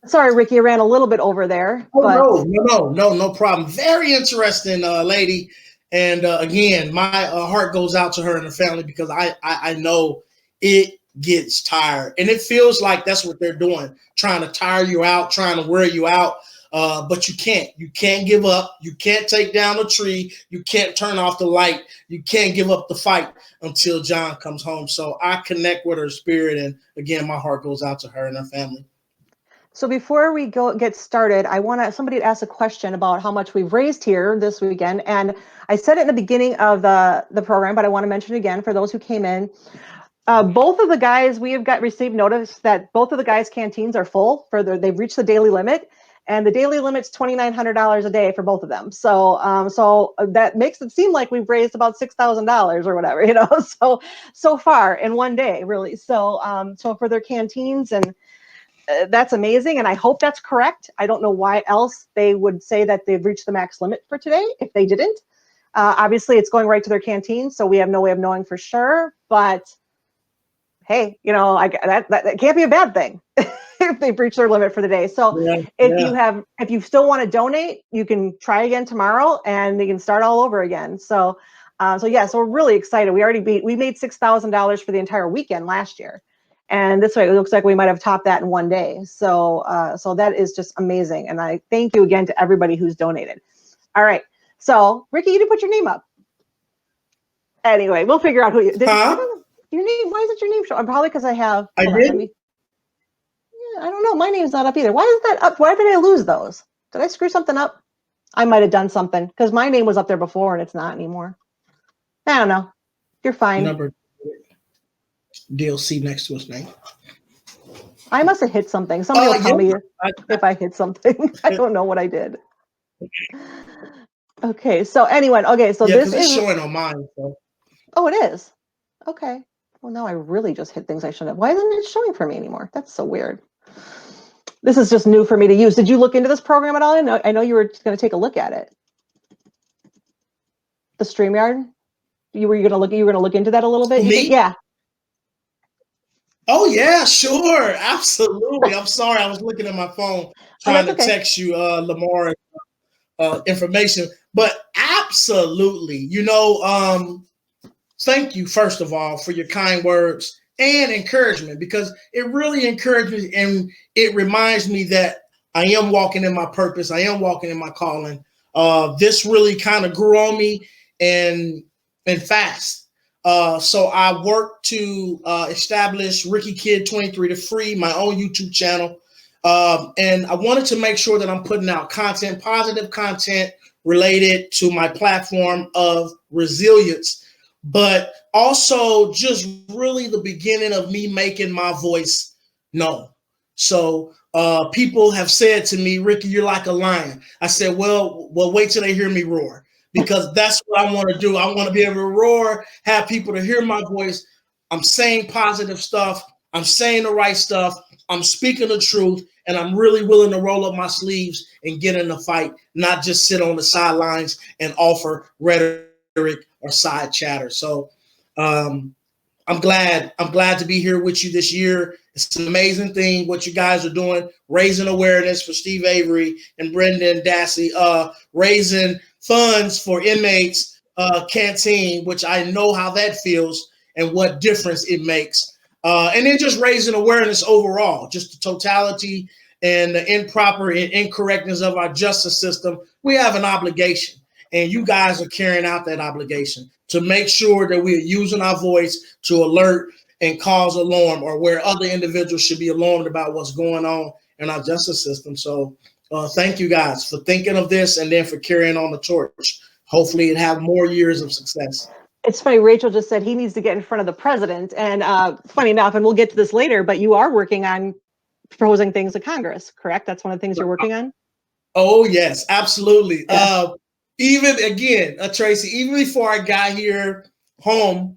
Sorry, Ricky, I ran a little bit over there. Oh, but no problem. Very interesting lady. And again, my heart goes out to her and her family because I know it gets tired. And it feels like that's what they're doing, trying to tire you out, trying to wear you out. But you can't. You can't give up. You can't take down a tree. You can't turn off the light. You can't give up the fight until John comes home. So I connect with her spirit. And again, my heart goes out to her and her family. So before we get started, I want somebody to ask a question about how much we've raised here this weekend. And I said it in the beginning of the program, but I want to mention it again for those who came in. Both of the guys, we have received notice that both of the guys' canteens are full. They've reached the daily limit, and the daily limit's $2,900 a day for both of them. So that makes it seem like we've raised about $6,000 or whatever, so far in one day, really. So for their canteens, and that's amazing, and I hope that's correct. I don't know why else they would say that they've reached the max limit for today if they didn't. Obviously, it's going right to their canteen, so we have no way of knowing for sure. But hey, that can't be a bad thing if they've reached their limit for the day. So if you still want to donate, you can try again tomorrow, and you can start all over again. So we're really excited. We made $6,000 for the entire weekend last year. And this way, it looks like we might have topped that in one day. So that is just amazing. And I thank you again to everybody who's donated. All right. So, Ricky, you didn't put your name up. Anyway, we'll figure out who you did. Your name? Why isn't your name showing? Probably because I have. I did. I don't know. My name's not up either. Why is that up? Why did I lose those? Did I screw something up? I might have done something because my name was up there before and it's not anymore. I don't know. You're fine. Number DLC next to his name. I must have hit something. Somebody will tell me if I hit something. I don't know what I did. Okay, so anyway, so this is showing on mine. So. Oh, it is. Okay. Well, now I really just hit things I shouldn't have. Why isn't it showing for me anymore? That's so weird. This is just new for me to use. Did you look into this program at all? I know you were just going to take a look at it. The StreamYard. You were going to look into that a little bit. Me? Yeah. Oh yeah, sure, absolutely. I'm sorry, I was looking at my phone trying to text you Lamar information, but absolutely. Thank you first of all for your kind words and encouragement, because it really encouraged me and it reminds me that I am walking in my purpose. I am walking in my calling. This really kind of grew on me and fast. So I worked to establish Ricky Kid 23 to Free, my own YouTube channel. And I wanted to make sure that I'm putting out content, positive content related to my platform of resilience, but also just really the beginning of me making my voice known. So people have said to me, Ricky, you're like a lion. I said, well, wait till they hear me roar. Because that's what I want to do. I want to be able to roar, have people to hear my voice. I'm saying positive stuff. I'm saying the right stuff. I'm speaking the truth. And I'm really willing to roll up my sleeves and get in the fight, not just sit on the sidelines and offer rhetoric or side chatter. So I'm glad to be here with you this year. It's an amazing thing what you guys are doing, raising awareness for Steve Avery and Brendan Dassey, raising funds for inmates canteen, which I know how that feels and what difference it makes. And then just raising awareness overall, just the totality and the improper and incorrectness of our justice system. We have an obligation, and you guys are carrying out that obligation to make sure that we are using our voice to alert and cause alarm, or where other individuals should be alarmed about what's going on in our justice system. So thank you guys for thinking of this and then for carrying on the torch. Hopefully it have more years of success. It's funny, Rachel just said he needs to get in front of the president. And funny enough, and we'll get to this later, but you are working on proposing things to Congress, correct? That's one of the things you're working on? Oh, yes, absolutely. Yeah. Even again, Tracy, even before I got here home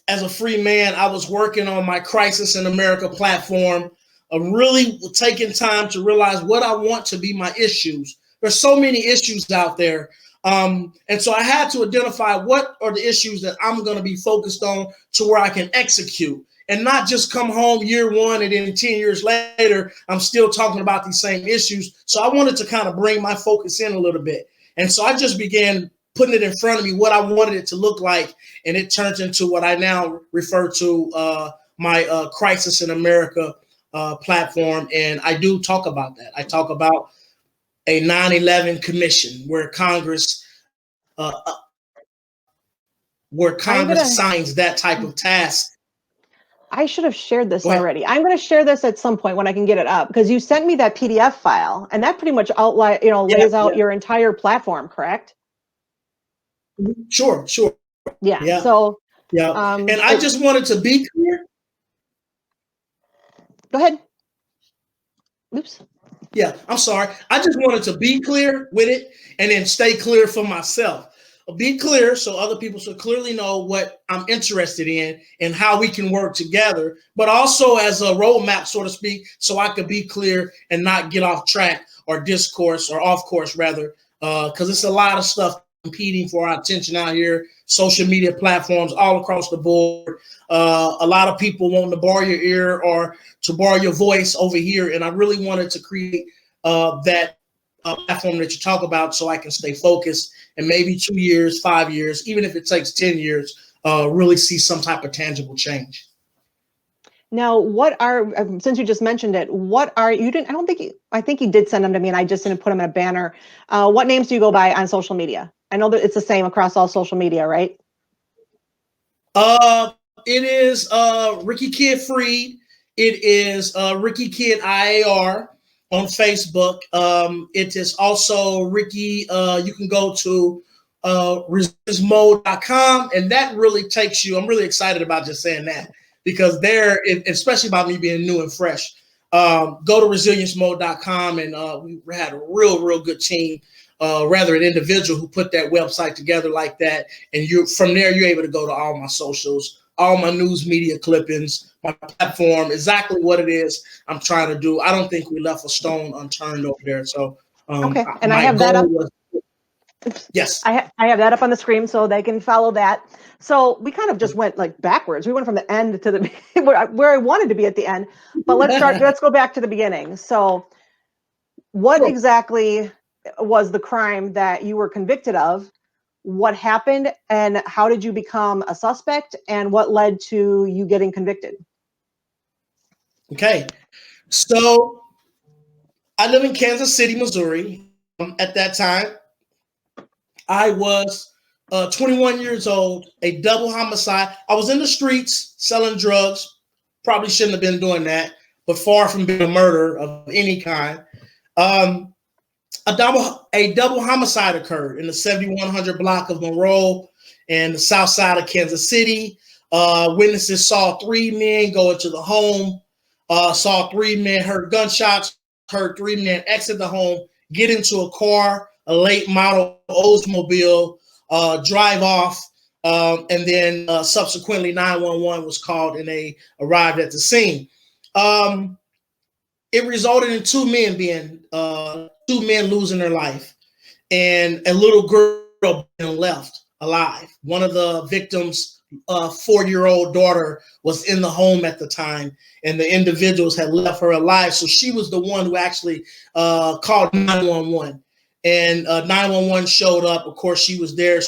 as a free man, I was working on my Crisis in America platform, really taking time to realize what I want to be my issues. There's so many issues out there. And so I had to identify what are the issues that I'm going to be focused on to where I can execute and not just come home year one and then 10 years later, I'm still talking about these same issues. So I wanted to kind of bring my focus in a little bit. And so I just began putting it in front of me, what I wanted it to look like. And it turns into what I now refer to my Crisis in America platform. And I do talk about that. I talk about a 9/11 commission where Congress assigns that type of task. I should have shared this already. I'm going to share this at some point when I can get it up, because you sent me that PDF file, and that pretty much lays out your entire platform, correct? Sure. Yeah. So and I just wanted to be clear. Go ahead. Oops. Yeah, I'm sorry. I just wanted to be clear with it and then stay clear for myself. Be clear so other people should clearly know what I'm interested in and how we can work together, but also as a roadmap, so to speak, so I could be clear and not get off track or discourse or off course rather, because it's a lot of stuff competing for our attention out here, social media platforms all across the board. A lot of people wanting to borrow your ear or to borrow your voice over here. And I really wanted to create that platform that you talk about so I can stay focused and maybe 2 years, 5 years, even if it takes 10 years, really see some type of tangible change. Now, since you just mentioned it, I think you did send them to me and I just didn't put them in a banner. What names do you go by on social media? I know that it's the same across all social media, right? It is Ricky Kid Freed. It is Ricky Kid IAR on Facebook. It is also Ricky. You can go to resilienceMode.com, and that really takes you. I'm really excited about just saying that, because there, especially about me being new and fresh. Go to resilienceMode.com, and we had a real good team. Rather an individual who put that website together like that. And from there, you're able to go to all my socials, all my news media clippings, my platform, exactly what it is I'm trying to do. I don't think we left a stone unturned over there. So okay. And I have that up. Yes. I have that up on the screen so they can follow that. So we kind of just went like backwards. We went from the end to the where I wanted to be at the end, but let's go back to the beginning. So what exactly was the crime that you were convicted of? What happened, and how did you become a suspect, and what led to you getting convicted? Okay, so I live in Kansas City, Missouri. At that time, I was 21 years old, a double homicide. I was in the streets selling drugs. Probably shouldn't have been doing that, but far from being a murder of any kind. A double homicide occurred in the 7100 block of Monroe and the south side of Kansas City. Witnesses saw 3 men go into the home, saw 3 men, heard gunshots, heard 3 men exit the home, get into a car, a late model Oldsmobile, drive off, and then subsequently 911 was called and they arrived at the scene. It resulted in 2 men being 2 men losing their life and a little girl being left alive. One of the victims' 4-year-old daughter was in the home at the time, and the individuals had left her alive. So she was the one who actually called 911, and 911 showed up. Of course, she was there.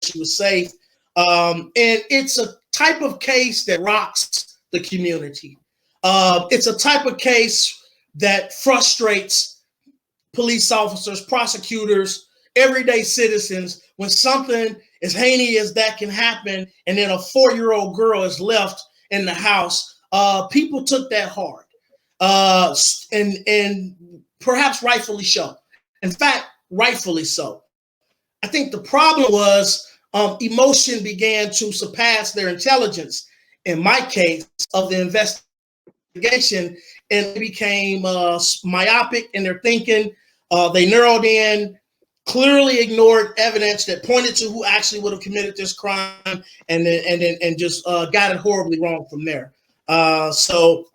She was safe. And it's a type of case that rocks the community. It's a type of case that frustrates police officers, prosecutors, everyday citizens, when something as heinous as that can happen, and then a 4-year-old girl is left in the house. People took that hard, and perhaps rightfully so. In fact, rightfully so. I think the problem was emotion began to surpass their intelligence. In my case, of the investigation, and it became myopic in their thinking. They narrowed in, clearly ignored evidence that pointed to who actually would have committed this crime, and just got it horribly wrong from there. So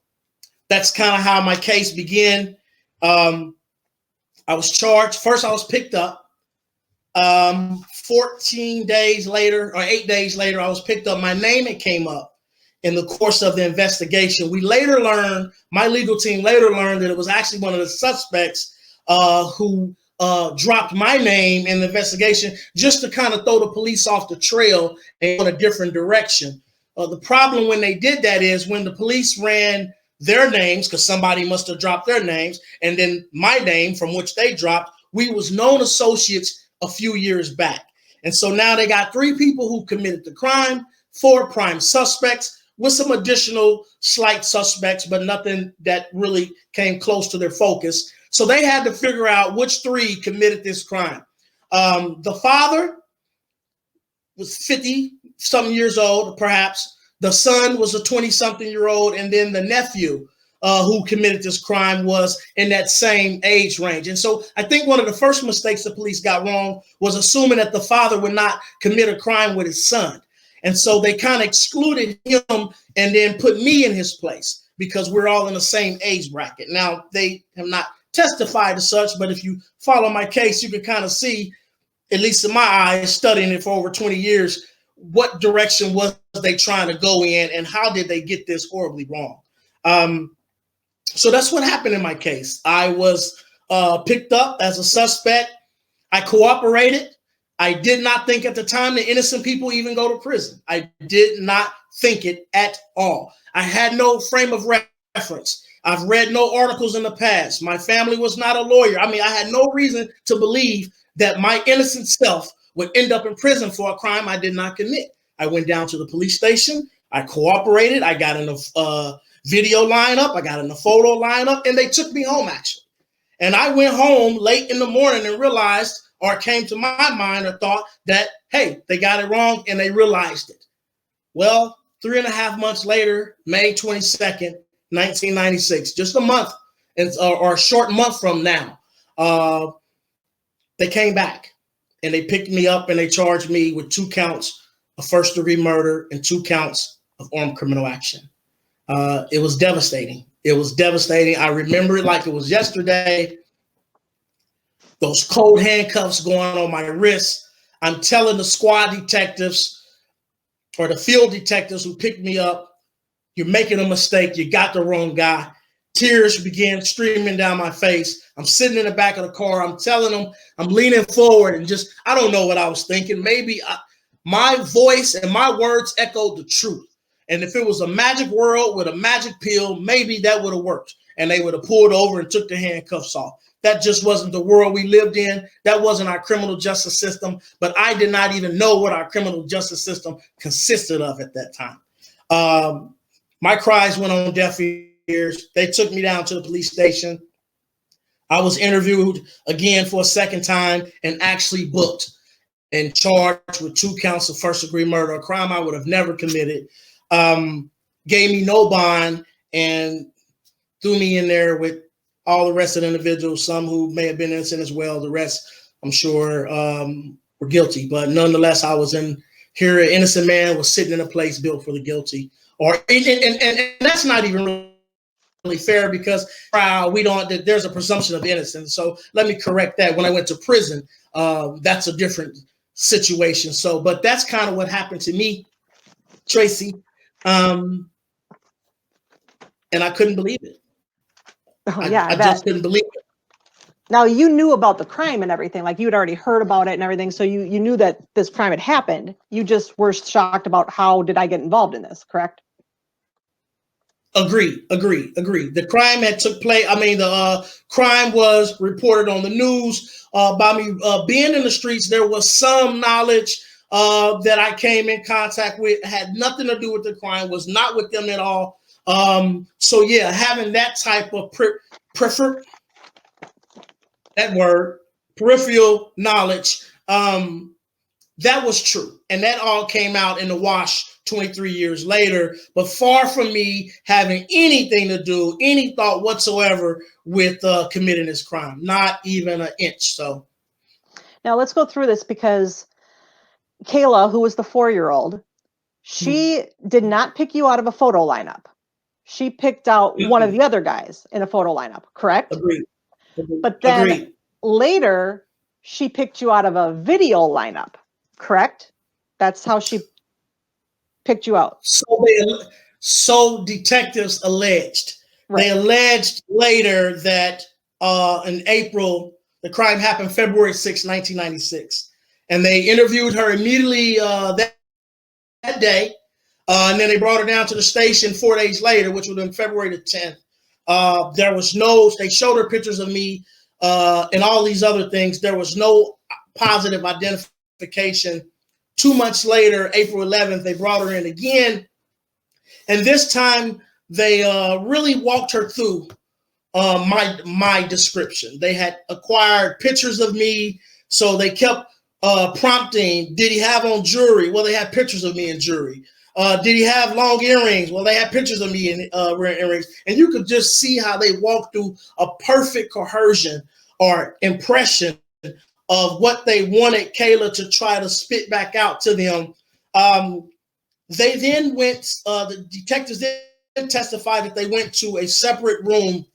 that's kind of how my case began. I was charged. First, I was picked up. 14 days later, or 8 days later, I was picked up. My name, it came up. in the course of the investigation. We later learned, my legal team later learned, that it was actually one of the suspects who dropped my name in the investigation just to kind of throw the police off the trail and in a different direction. The problem when they did that is when the police ran their names, because somebody must have dropped their names, and then my name from which they dropped, we was known associates a few years back. And so now they got 3 people who committed the crime, 4 prime suspects with some additional slight suspects, but nothing that really came close to their focus. So they had to figure out which 3 committed this crime. The father was 50-something years old, perhaps. The son was a 20-something-year-old, and then the nephew who committed this crime was in that same age range. And so I think one of the first mistakes the police got wrong was assuming that the father would not commit a crime with his son. And so they kind of excluded him and then put me in his place because we're all in the same age bracket. Now, they have not testified as such, but if you follow my case, you can kind of see, at least in my eyes, studying it for over 20 years, what direction was they trying to go in and how did they get this horribly wrong. So that's what happened in my case. I was picked up as a suspect. I cooperated. I did not think at the time that innocent people even go to prison. I did not think it at all. I had no frame of reference. I've read no articles in the past. My family was not a lawyer. I mean, I had no reason to believe that my innocent self would end up in prison for a crime I did not commit. I went down to the police station. I cooperated. I got in a video lineup. I got in the photo lineup, and they took me home, actually. And I went home late in the morning and realized, or it came to my mind or thought that, hey, they got it wrong and they realized it. Well, 3.5 months later, May 22nd, 1996, just a month or a short month from now, they came back and they picked me up and they charged me with 2 counts of first-degree murder and 2 counts of armed criminal action. It was devastating. It was devastating. I remember it like it was yesterday. Those cold handcuffs going on my wrists. I'm telling the squad detectives or the field detectives who picked me up, you're making a mistake. You got the wrong guy. Tears began streaming down my face. I'm sitting in the back of the car. I'm telling them, I'm leaning forward and just, I don't know what I was thinking. Maybe my voice and my words echoed the truth. And if it was a magic world with a magic pill, maybe that would have worked. And they would have pulled over and took the handcuffs off. That just wasn't the world we lived in. That wasn't our criminal justice system. But I did not even know what our criminal justice system consisted of at that time. My cries went on deaf ears. They took me down to the police station. I was interviewed again for a second time and actually booked and charged with 2 counts of first-degree murder, a crime I would have never committed. Gave me no bond and threw me in there with all the rest of the individuals, some who may have been innocent as well. The rest, I'm sure, were guilty. But nonetheless, I was in here. An innocent man was sitting in a place built for the guilty. And that's not even really fair because there's a presumption of innocence. So let me correct that. When I went to prison, that's a different situation. So, but that's kind of what happened to me, Tracy. And I couldn't believe it. Oh, yeah, I just couldn't believe it. Now, you knew about the crime and everything, like you'd already heard about it and everything. So you knew that this crime had happened. You just were shocked about how did I get involved in this, correct? Agreed. The crime had took place. I mean, the crime was reported on the news by me being in the streets. There was some knowledge that I came in contact with, had nothing to do with the crime, was not with them at all. So yeah, having that type of peripheral knowledge, that was true. And that all came out in the wash 23 years later, but far from me having anything to do, any thought whatsoever with committing this crime, not even an inch. So now let's go through this because Kayla, who was the 4-year-old, she did not pick you out of a photo lineup. She picked out one of the other guys in a photo lineup, correct? Agreed. But then later, she picked you out of a video lineup, correct? That's how she picked you out. So So detectives alleged. Right. They alleged later that in April, the crime happened February 6, 1996. And they interviewed her immediately that day. And then they brought her down to the station 4 days later, which was on February the 10th. There was no, they showed her pictures of me and all these other things. There was no positive identification. 2 months later, April 11th, they brought her in again. And this time they really walked her through my description. They had acquired pictures of me. So they kept prompting, did he have on jewelry? Well, they had pictures of me in jewelry. Did he have long earrings? Well, they had pictures of me in wearing earrings. And you could just see how they walked through a perfect coercion or impression of what they wanted Kayla to try to spit back out to them. They then went, the detectives then testified that they went to a separate room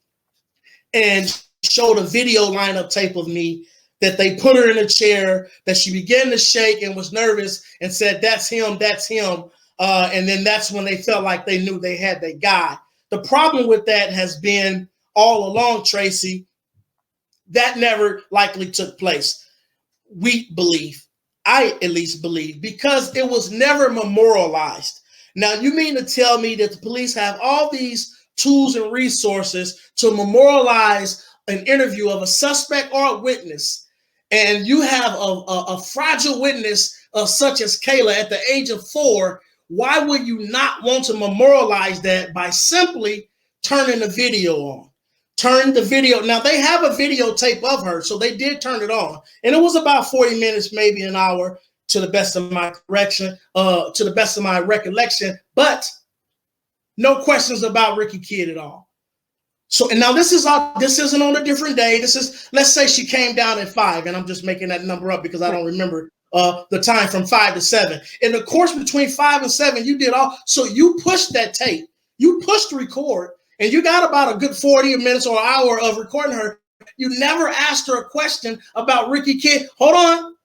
and showed a video lineup tape of me, that they put her in a chair, that she began to shake and was nervous and said, that's him, that's him. And then that's when they felt like they knew they had their guy. The problem with that has been all along, Tracy, that never likely took place. We believe, I at least believe, because it was never memorialized. Now, you mean to tell me that the police have all these tools and resources to memorialize an interview of a suspect or a witness, and you have a fragile witness such as Kayla at the age of 4, why would you not want to memorialize that by simply turning the video on? Turn the video. Now, they have a videotape of her, so they did turn it on. And it was about 40 minutes, maybe an hour, to the best of my correction, to the best of my recollection, but no questions about Ricky Kidd at all. So, and now this isn't on a different day. This is, let's say she came down at 5, and I'm just making that number up because I don't remember the time from 5 to 7. In the course between 5 and 7, you did all, so you pushed that tape, you pushed record, and you got about a good 40 minutes or an hour of recording her. You never asked her a question about Ricky Kidd. Hold on.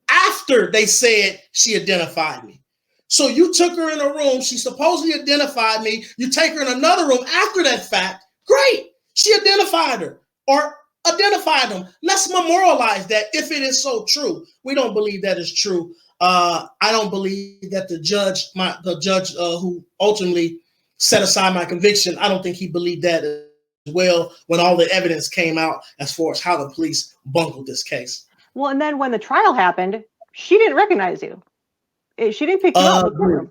After they said she identified me. So you took her in a room. She supposedly identified me. You take her in another room after that fact. Great. She identified her or identified them. Let's memorialize that if it is so true. We don't believe that is true. I don't believe that the judge who ultimately set aside my conviction, I don't think he believed that as well when all the evidence came out as far as how the police bungled this case. Well, and then when the trial happened, she didn't recognize you. She didn't pick you up in the courtroom.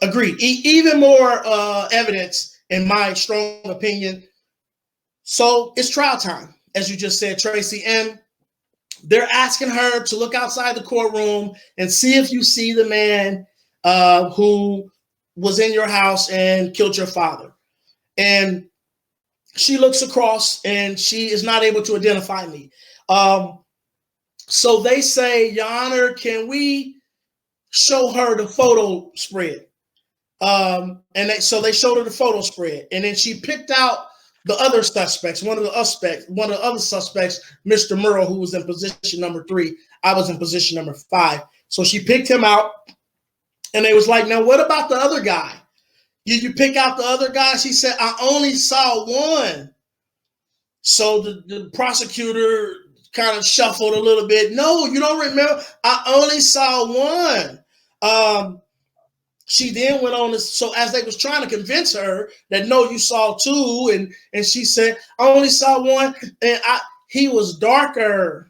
Agreed. Even more evidence, in my strong opinion. So it's trial time, as you just said, Tracy, and they're asking her to look outside the courtroom and see if you see the man who was in your house and killed your father. And she looks across and she is not able to identify me. So they say, Your Honor, can we show her the photo spread? So they showed her the photo spread. And then she picked out the other suspects, one of the other suspects, Mr. Murrow, who was in position number 3. I was in position number 5. So she picked him out. And they was like, now what about the other guy? Did you pick out the other guy? She said, I only saw one. So the prosecutor kind of shuffled a little bit. No, you don't remember. I only saw one. She then went on this. So as they was trying to convince her that, no, you saw 2. And she said, I only saw one. And he was darker.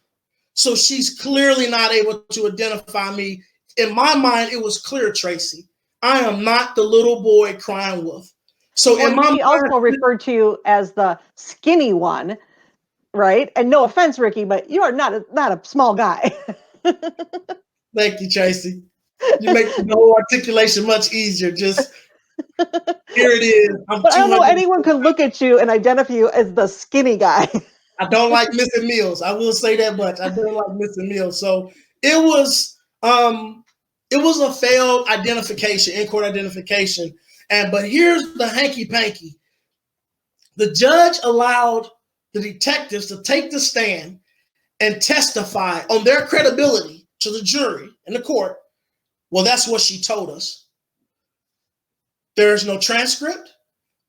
So she's clearly not able to identify me. In my mind, it was clear, Tracy. I am not the little boy crying wolf. So in my mind, she also referred to you as the skinny one, right? And no offense, Ricky, but you are not a small guy. Thank you, Tracy. You make the whole articulation much easier. Just here it is. But I don't know anyone can look at you and identify you as the skinny guy. I don't like missing meals. I will say that much. I don't like missing meals. So it was a failed identification, in-court identification. But here's the hanky-panky. The judge allowed the detectives to take the stand and testify on their credibility to the jury and the court. Well, that's what she told us. There's no transcript.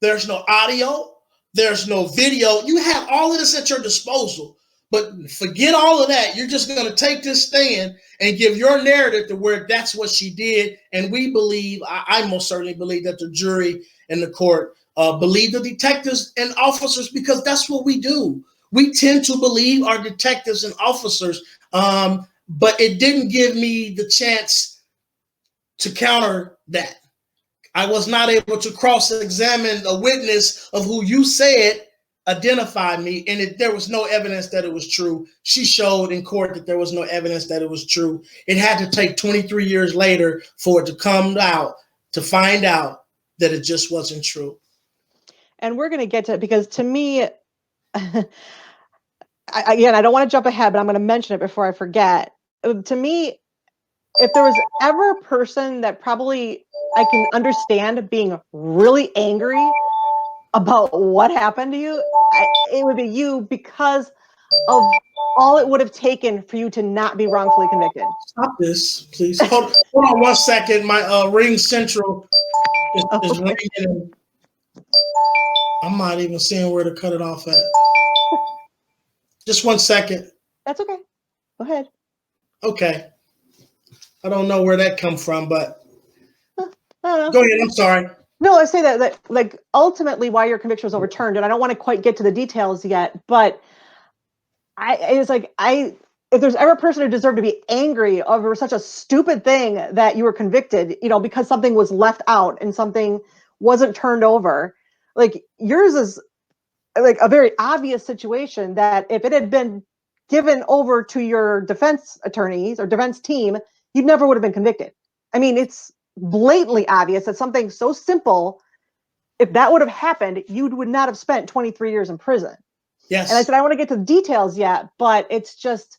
There's no audio. There's no video. You have all of this at your disposal, but forget all of that. You're just going to take this stand and give your narrative to where that's what she did. And we believe, I most certainly believe that the jury and the court believe the detectives and officers, because that's what we do. We tend to believe our detectives and officers, but it didn't give me the chance to counter that. I was not able to cross-examine a witness of who you said identified me, and there was no evidence that it was true. She showed in court that there was no evidence that it was true. It had to take 23 years later for it to come out, to find out that it just wasn't true. And we're going to get to it, because to me, again, I don't want to jump ahead, but I'm going to mention it before I forget. To me, if there was ever a person that probably I can understand being really angry about what happened to you, it would be you, because of all it would have taken for you to not be wrongfully convicted. Stop this, please. Hold on 1 second. My Ring Central is ringing. I'm not even seeing where to cut it off at. Just 1 second. That's okay. Go ahead. Okay. I don't know where that come from, but I don't know. Go ahead. I'm sorry. No, I say that like ultimately why your conviction was overturned, and I don't want to quite get to the details yet, but if there's ever a person who deserved to be angry over such a stupid thing that you were convicted, because something was left out and something wasn't turned over, like yours is like a very obvious situation that if it had been given over to your defense attorneys or defense team, you never would have been convicted. I mean, it's blatantly obvious that something so simple, if that would have happened, you would not have spent 23 years in prison. Yes. And I said, I want to get to the details yet, but it's just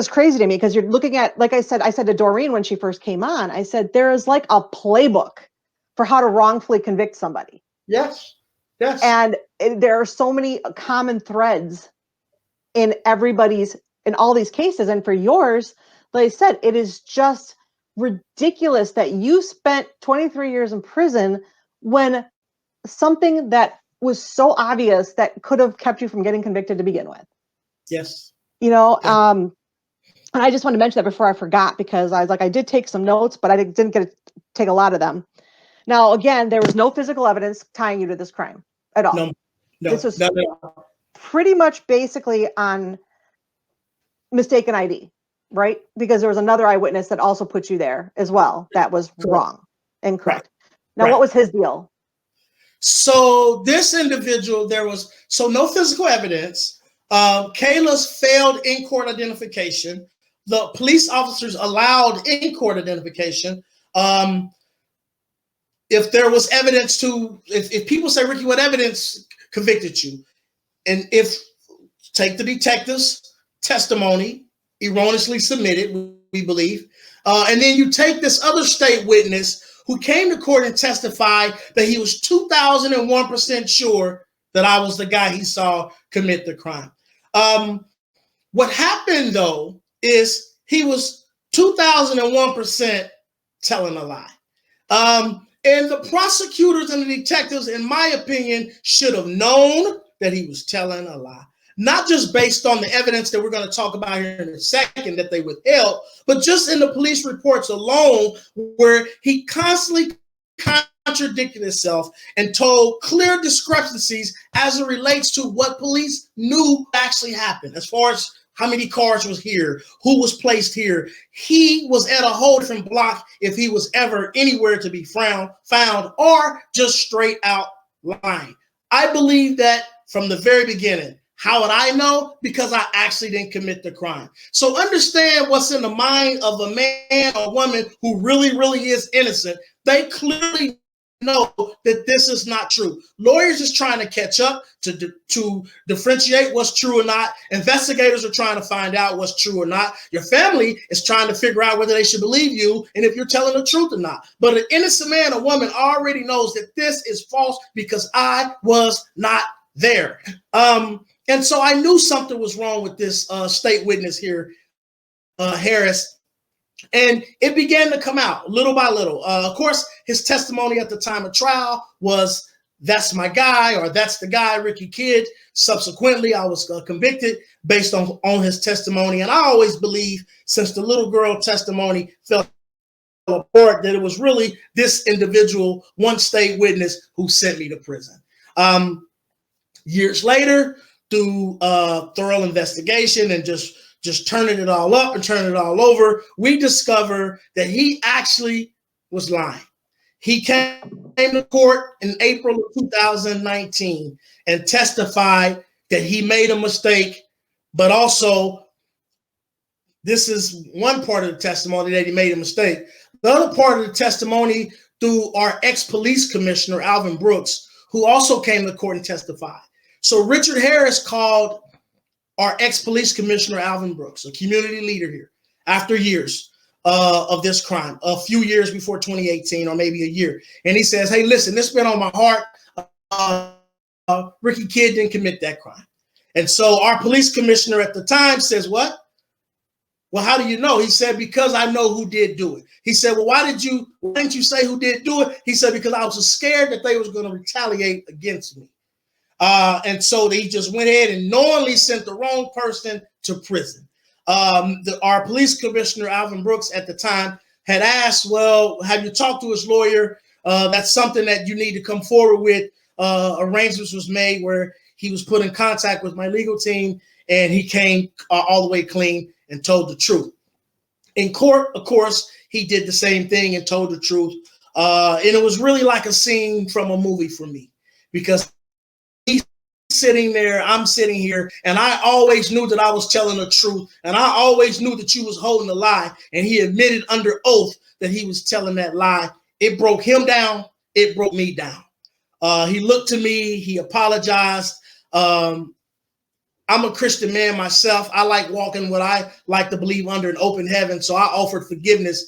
crazy to me, because you're looking at, like I said to Doreen when she first came on, I said, there is like a playbook for how to wrongfully convict somebody. Yes. Yes. And there are so many common threads in all these cases. And for yours, like I said, it is just ridiculous that you spent 23 years in prison when something that was so obvious that could have kept you from getting convicted to begin with. Yes. Yeah. And I just wanted to mention that before I forgot, because I was like, I did take some notes, but I didn't get to take a lot of them. Now, again, there was no physical evidence tying you to this crime at all. No. This was pretty much basically on mistaken ID, right? Because there was another eyewitness that also put you there as well. That was wrong, incorrect. Now, what was his deal? So this individual, no physical evidence. Kayla's failed in-court identification. The police officers allowed in-court identification. If there was evidence if people say, Ricky, what evidence convicted you? And take the detective's testimony, erroneously submitted, we believe. And then you take this other state witness who came to court and testified that he was 2001% sure that I was the guy he saw commit the crime. What happened, though, is he was 2001% telling a lie. And the prosecutors and the detectives, in my opinion, should have known that he was telling a lie. Not just based on the evidence that we're going to talk about here in a second that they withheld, but just in the police reports alone, where he constantly contradicted himself and told clear discrepancies as it relates to what police knew actually happened, as far as how many cars was here, who was placed here. He was at a whole different block if he was ever anywhere to be found, or just straight out lying. I believe that from the very beginning. How would I know? Because I actually didn't commit the crime. So understand what's in the mind of a man or woman who really, really is innocent. They clearly know that this is not true. Lawyers is trying to catch up to differentiate what's true or not. Investigators are trying to find out what's true or not. Your family is trying to figure out whether they should believe you and if you're telling the truth or not. But an innocent man or woman already knows that this is false because I was not there. And so I knew something was wrong with this state witness here, Harris. And it began to come out little by little. Of course, his testimony at the time of trial was, that's my guy, or that's the guy, Ricky Kidd. Subsequently, I was convicted based on his testimony. And I always believe, since the little girl testimony fell apart, that it was really this individual, one state witness, who sent me to prison. Years later, through thorough investigation and just turning it all up and turning it all over, we discover that he actually was lying. He came to court in April of 2019 and testified that he made a mistake, but also, this is one part of the testimony, that he made a mistake. The other part of the testimony, through our ex-police commissioner, Alvin Brooks, who also came to court and testified. So Richard Harris called our ex-police commissioner, Alvin Brooks, a community leader here, after years of this crime, a few years before 2018, or maybe a year. And he says, hey, listen, this has been on my heart. Ricky Kidd didn't commit that crime. And so our police commissioner at the time says, what? Well, how do you know? He said, because I know who did do it. He said, well, why didn't you say who did do it? He said, because I was scared that they was going to retaliate against me. And so they just went ahead and knowingly sent the wrong person to prison. Our police commissioner, Alvin Brooks, at the time had asked, well, have you talked to his lawyer? That's something that you need to come forward with. Arrangements was made where he was put in contact with my legal team, and he came all the way clean and told the truth. In court, of course, he did the same thing and told the truth. And it was really like a scene from a movie for me, because he's sitting there, I'm sitting here, and I always knew that I was telling the truth, and I always knew that you was holding a lie, and he admitted under oath that he was telling that lie. It broke him down. It broke me down. He looked to me. He apologized. I'm a Christian man myself. I like walking what I like to believe under an open heaven. So I offered forgiveness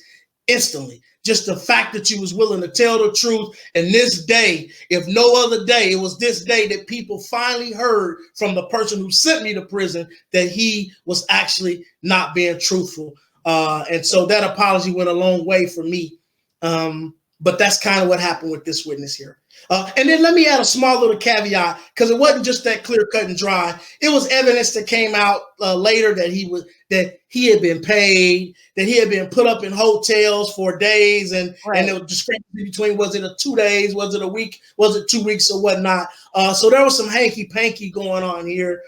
instantly. Just the fact that you was willing to tell the truth. And this day, if no other day, it was this day that people finally heard from the person who sent me to prison that he was actually not being truthful. And so that apology went a long way for me. But that's kind of what happened with this witness here. And then let me add a small little caveat, because it wasn't just that clear cut and dry. It was evidence that came out later that he had been paid, that he had been put up in hotels for days, and there was discrepancy between, was it 2 days, was it a week, was it 2 weeks, or whatnot. So there was some hanky panky going on here.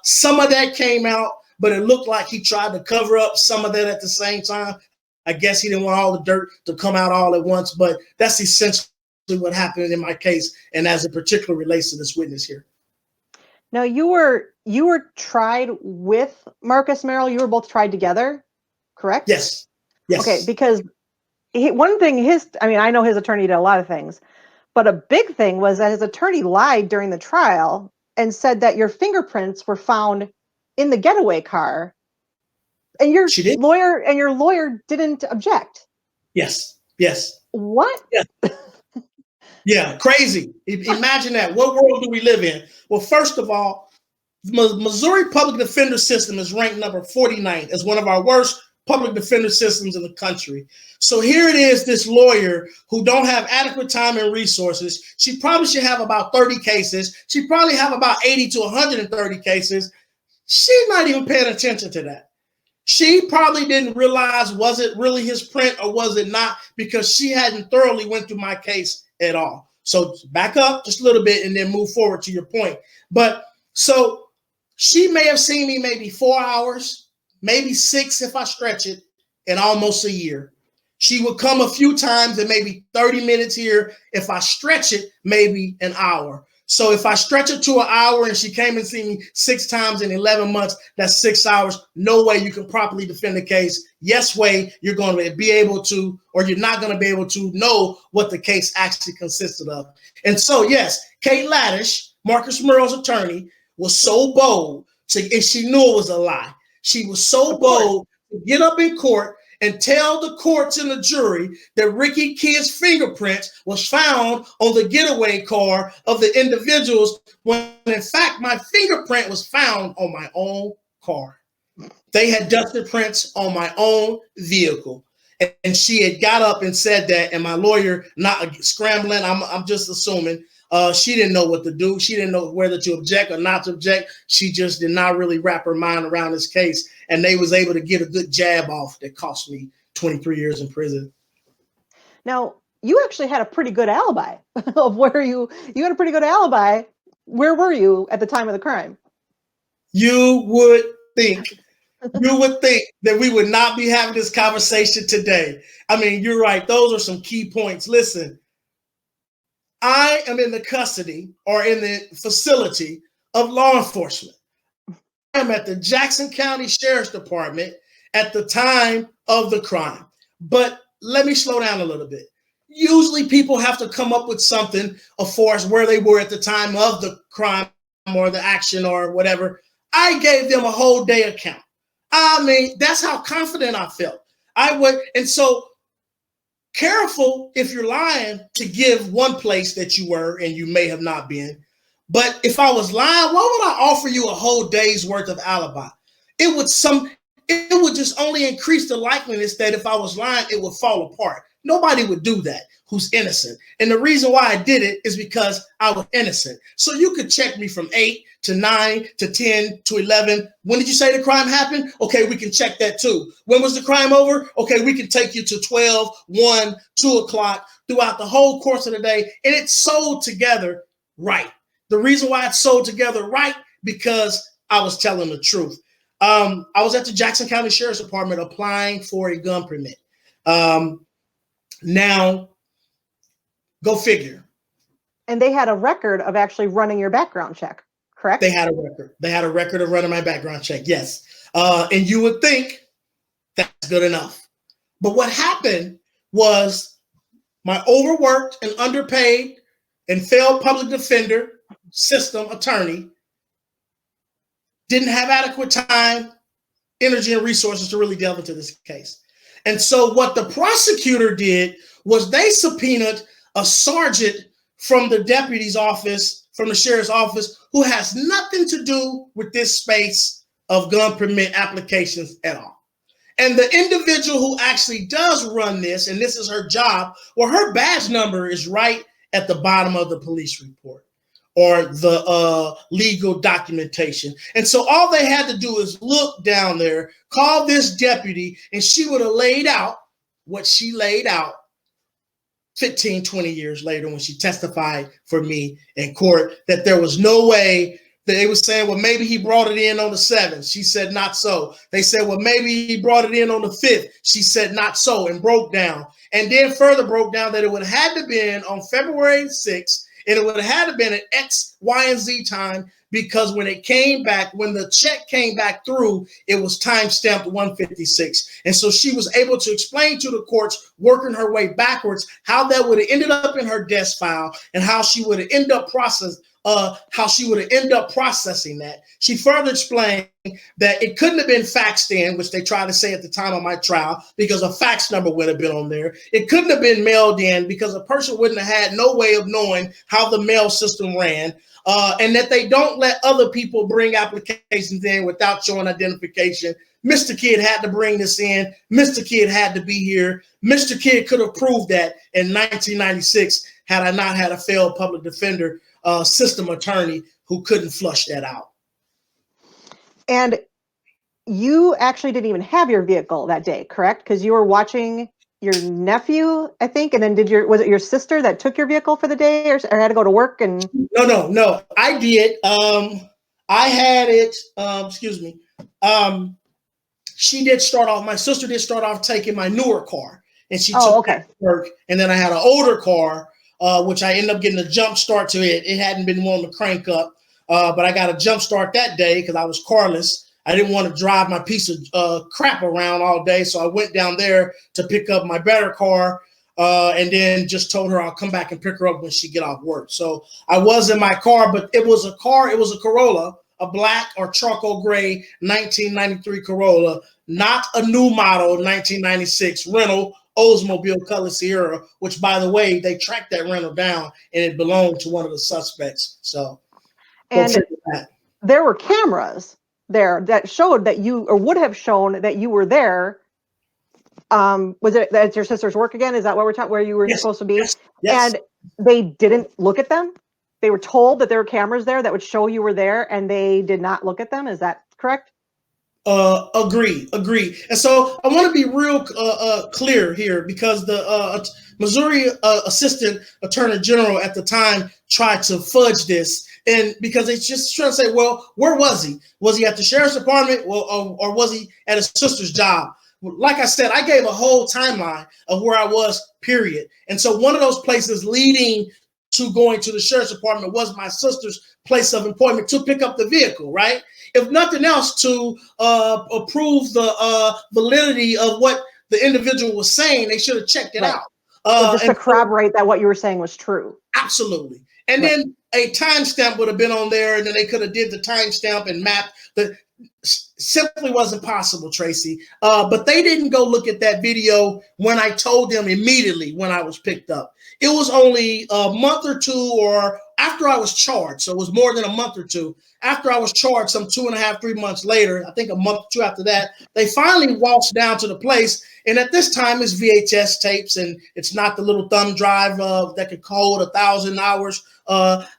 Some of that came out, but it looked like he tried to cover up some of that at the same time. I guess he didn't want all the dirt to come out all at once, but that's essentially what happened in my case, and as it particularly relates to this witness here. Now, you were tried with Marcus Merrill. You were both tried together, correct? Yes. Yes. Okay, because one thing, I know his attorney did a lot of things, but a big thing was that his attorney lied during the trial and said that your fingerprints were found in the getaway car, and your lawyer didn't object. Yes. Yes. What? Yeah. Yeah, crazy. Imagine that. What world do we live in? Well, first of all, the Missouri public defender system is ranked number 49 as one of our worst public defender systems in the country. So here it is, this lawyer who don't have adequate time and resources. She probably should have about 30 cases. She probably have about 80 to 130 cases. She's not even paying attention to that. She probably didn't realize, was it really his print or was it not, because she hadn't thoroughly went through my case at all. So back up just a little bit and then move forward to your point. But so she may have seen me maybe 4 hours, maybe 6 if I stretch it, in almost a year. She would come a few times and maybe 30 minutes here. If I stretch it, maybe an hour. So if I stretch it to an hour and she came and seen me 6 times in 11 months, that's 6 hours. No way you can properly defend the case. Yes way you're going to be able to, or you're not going to be able to know what the case actually consisted of. And so, yes, Kate Laddish, Marcus Merrill's attorney, was so bold, and she knew it was a lie. She was so bold to get up in court and tell the courts and the jury that Ricky Kidd's fingerprints was found on the getaway car of the individuals, when in fact my fingerprint was found on my own car. They had dusted prints on my own vehicle. And she had got up and said that, and my lawyer, not scrambling, I'm just assuming, she didn't know what to do. She didn't know whether to object or not to object. She just did not really wrap her mind around this case. And they was able to get a good jab off that cost me 23 years in prison. Now, you actually had a pretty good alibi of where you had a pretty good alibi. Where were you at the time of the crime? You would think that we would not be having this conversation today. I mean, you're right. Those are some key points. Listen, I am in the custody or in the facility of law enforcement. I am at the Jackson County Sheriff's Department at the time of the crime. But let me slow down a little bit. Usually people have to come up with something as far as where they were at the time of the crime or the action or whatever. I gave them a whole day account. I mean, that's how confident I felt. I would, and so careful if you're lying to give one place that you were and you may have not been. But if I was lying, why would I offer you a whole day's worth of alibi? It would just only increase the likeliness that if I was lying, it would fall apart. Nobody would do that who's innocent. And the reason why I did it is because I was innocent. So you could check me from 8 to 9 to 10 to 11. When did you say the crime happened? Okay, we can check that too. When was the crime over? Okay, we can take you to 12, 1, 2 o'clock throughout the whole course of the day. And it's sold together right. The reason why it's sold together right, because I was telling the truth. I was at the Jackson County Sheriff's Department applying for a gun permit. Now, go figure. And they had a record of actually running your background check, correct? They had a record. They had a record of running my background check, yes. And you would think that's good enough. But what happened was my overworked and underpaid and failed public defender system attorney didn't have adequate time, energy, and resources to really delve into this case. And so what the prosecutor did was they subpoenaed a sergeant from the deputy's office, from the sheriff's office, who has nothing to do with this space of gun permit applications at all. And the individual who actually does run this, and this is her job, well, her badge number is right at the bottom of the police report or the legal documentation. And so all they had to do is look down there, call this deputy, and she would have laid out what she laid out 15, 20 years later when she testified for me in court, that there was no way. That they were saying, well, maybe he brought it in on the 7th. She said, not so. They said, well, maybe he brought it in on the 5th. She said, not so, and broke down. And then further broke down that it would have had to been on February 6th, and it would have had to been at X, Y, and Z time, because when it came back, when the check came back through, it was time-stamped 156. And so she was able to explain to the courts, working her way backwards, how that would have ended up in her desk file and how she would have ended up processing that. She further explained that it couldn't have been faxed in, which they tried to say at the time of my trial, because a fax number would have been on there. It couldn't have been mailed in because a person wouldn't have had no way of knowing how the mail system ran, and that they don't let other people bring applications in without showing identification. Mr. Kidd had to bring this in. Mr. Kidd had to be here. Mr. Kidd could have proved that in 1996 had I not had a failed public defender system attorney who couldn't flush that out. And you actually didn't even have your vehicle that day, correct? Because you were watching your nephew, I think, and then was it your sister that took your vehicle for the day, or had to go to work? And No, I did. I had it. She did start off. My sister did start off taking my newer car, and she took that to work. And then I had an older car, which I ended up getting a jump start to it. It hadn't been wanting to crank up, but I got a jump start that day because I was carless. I didn't want to drive my piece of crap around all day, so I went down there to pick up my better car, and then just told her I'll come back and pick her up when she get off work. So I was in my car, but it was a Corolla, a black or charcoal gray 1993 Corolla, not a new model 1996 rental Oldsmobile Color Sierra, which, by the way, they tracked that rental down and it belonged to one of the suspects. So, and there were cameras there that showed that you, or would have shown that you were there. Was it that's your sister's work again? Is that what we're talking, where you were Yes, supposed to be? yes, yes. And they didn't look at them. They were told that there were cameras there that would show you were there, and they did not look at them. Is that correct? Agree. And so I want to be real clear here, because the Missouri Assistant Attorney General at the time tried to fudge this, and because they just trying to say, well, where was he? Was he at the sheriff's department, or was he at his sister's job? Like I said, I gave a whole timeline of where I was, period. And so one of those places leading to going to the sheriff's department was my sister's place of employment to pick up the vehicle, right? If nothing else, to approve the validity of what the individual was saying, they should have checked it out. So just to corroborate that what you were saying was true. Absolutely. And then a timestamp would have been on there, and then they could have did the timestamp and mapped the. Simply wasn't possible, Tracy. But they didn't go look at that video when I told them immediately when I was picked up. It was only a month or two, or after I was charged. So it was more than a month or two. After I was charged, some 2.5, 3 months later, I think a month or two after that, they finally waltzed down to the place. And at this time, it's VHS tapes, and it's not the little thumb drive that could hold 1,000 hours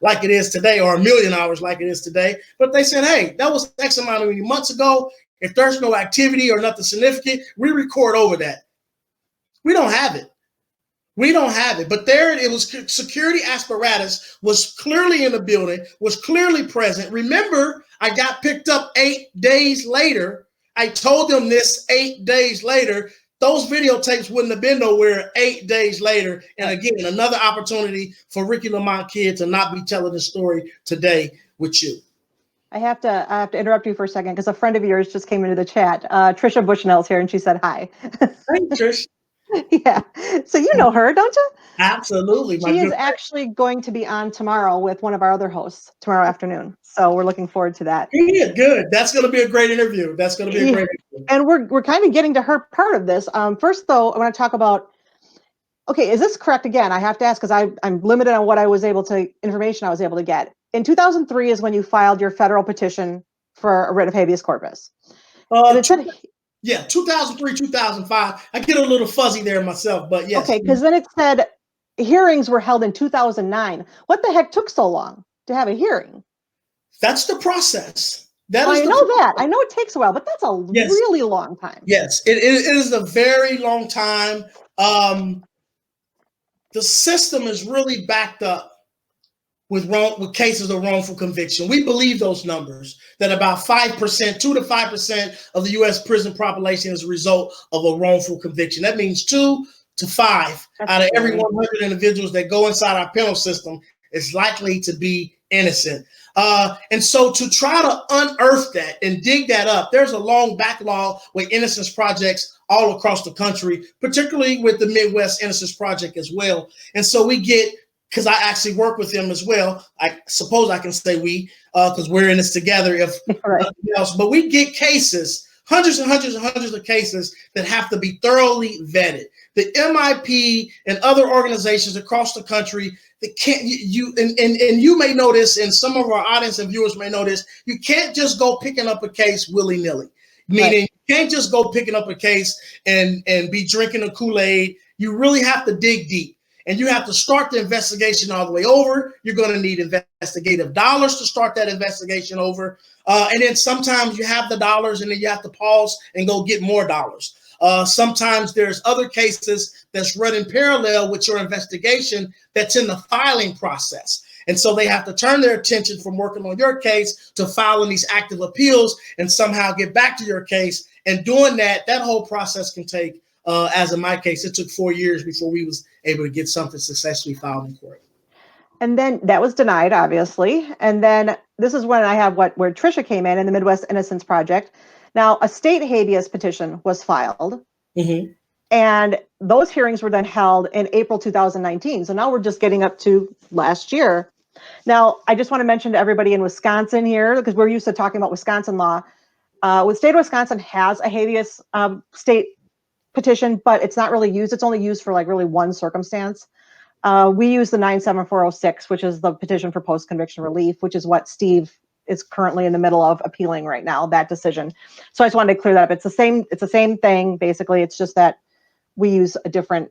like it is today, or 1,000,000 hours like it is today. But they said, hey, that was X amount of months ago. If there's no activity or nothing significant, we record over that. We don't have it. But there it was. Security apparatus was clearly in the building, was clearly present. Remember, I got picked up 8 days later. I told them this 8 days later. Those videotapes wouldn't have been nowhere 8 days later. And again, another opportunity for Ricky Lamont Kid to not be telling the story today with you. I have to interrupt you for a second, because a friend of yours just came into the chat. Tricia Bushnell's here, and she said hi. Hey, Trish. Yeah. So you know her, don't you? Absolutely. She is actually going to be on tomorrow with one of our other hosts tomorrow afternoon. So we're looking forward to that. Yeah, good. That's going to be a great interview. And we're kind of getting to her part of this. First, though, I want to talk about, okay, is this correct? Again, I have to ask, because I'm limited on what information I was able to get. In 2003 is when you filed your federal petition for a writ of habeas corpus. Yeah, 2003, 2005. I get a little fuzzy there myself, but yes. Okay, because then it said hearings were held in 2009. What the heck took so long to have a hearing? That's the process. I know it takes a while, but that's a really long time. Yes, it is a very long time. The system is really backed up with cases of wrongful conviction. We believe those numbers, that about 5%, 2 to 5% of the U.S. prison population is a result of a wrongful conviction. That means 2 to 5 out of every 100 individuals that go inside our penal system is likely to be innocent. And so to try to unearth that and dig that up, there's a long backlog with innocence projects all across the country, particularly with the Midwest Innocence Project as well. And so we get, because I actually work with them as well, I suppose I can say we, because we're in this together, if nothing else, but we get cases, hundreds and hundreds and hundreds of cases that have to be thoroughly vetted. The MIP and other organizations across the country that can't, and you may know this, and some of our audience and viewers may know this, you can't just go picking up a case willy-nilly. Meaning you can't just go picking up a case and be drinking a Kool-Aid. You really have to dig deep. And you have to start the investigation all the way over. You're going to need investigative dollars to start that investigation over. And then sometimes you have the dollars and then you have to pause and go get more dollars. Sometimes there's other cases that's running parallel with your investigation that's in the filing process. And so they have to turn their attention from working on your case to filing these active appeals and somehow get back to your case. And doing that whole process can take, as in my case, it took 4 years before we was able to get something successfully filed in court. And then that was denied, obviously. And then this is when I have where Tricia came in the Midwest Innocence Project. Now, a state habeas petition was filed. Mm-hmm. And those hearings were then held in April 2019. So now we're just getting up to last year. Now, I just want to mention to everybody in Wisconsin here, because we're used to talking about Wisconsin law. The state of Wisconsin has a habeas state petition, but it's not really used. It's only used for like really one circumstance. We use the 97406, which is the petition for post-conviction relief, which is what Steve is currently in the middle of appealing right now, that decision. So I just wanted to clear that up. It's the same thing. Basically, it's just that we use a different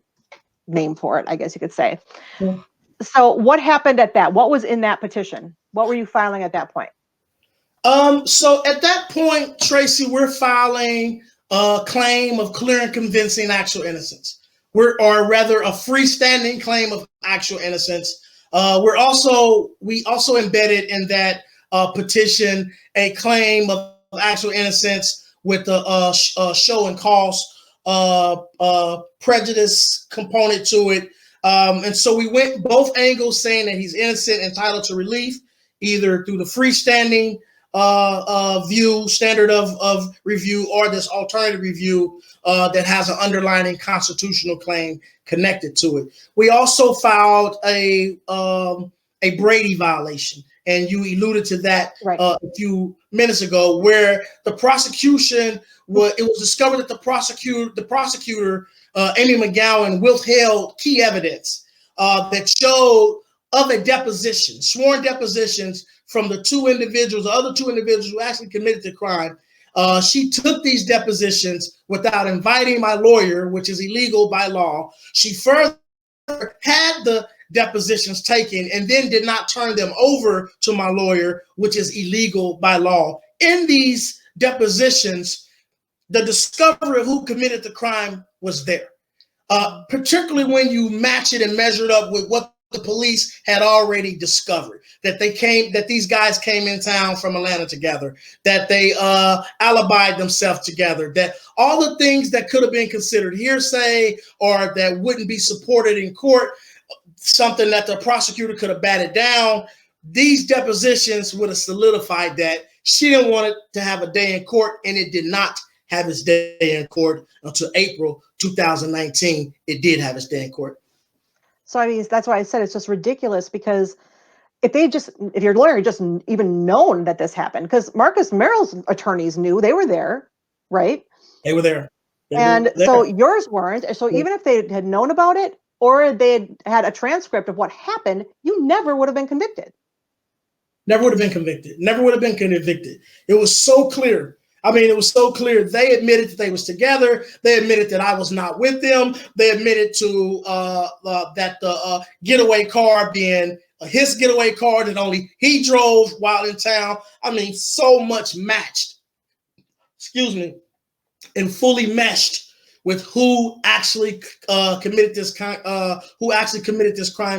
name for it, I guess you could say. Yeah. So what happened at that? What was in that petition? What were you filing at that point? So at that point, Tracy, we're filing a claim of clear and convincing actual innocence. Or rather a freestanding claim of actual innocence. We also embedded in that petition a claim of actual innocence with the show and cause prejudice component to it. And so we went both angles, saying that he's innocent, entitled to relief, either through the freestanding view, standard of review, or this alternative review that has an underlying constitutional claim connected to it. We also filed a Brady violation, and you alluded to that Right. A few minutes ago, where the prosecution it was discovered that the prosecutor Amy McGowan withheld key evidence that showed of a deposition, sworn depositions from the other two individuals who actually committed the crime. She took these depositions without inviting my lawyer, which is illegal by law. She further had the depositions taken and then did not turn them over to my lawyer, which is illegal by law. In these depositions, the discovery of who committed the crime was there, particularly when you match it and measure it up with what the police had already discovered, that these guys came in town from Atlanta together, that they alibied themselves together, that all the things that could have been considered hearsay or that wouldn't be supported in court, something that the prosecutor could have batted down, these depositions would have solidified that. She didn't want it to have a day in court, and it did not have its day in court until April 2019. It did have its day in court. So I mean, that's why I said it's just ridiculous, because if your lawyer just even known that this happened, because Marcus Merrill's attorneys knew, they were there, right? They were there. So yours weren't. So even if they had known about it, or they had a transcript of what happened, you never would have been convicted. Never would have been convicted. Never would have been convicted. It was so clear. I mean, it was so clear. They admitted that they was together. They admitted that I was not with them. They admitted to that the getaway car being his getaway car that only he drove while in town. I mean, so much matched. Excuse me, and fully meshed with who actually committed this crime.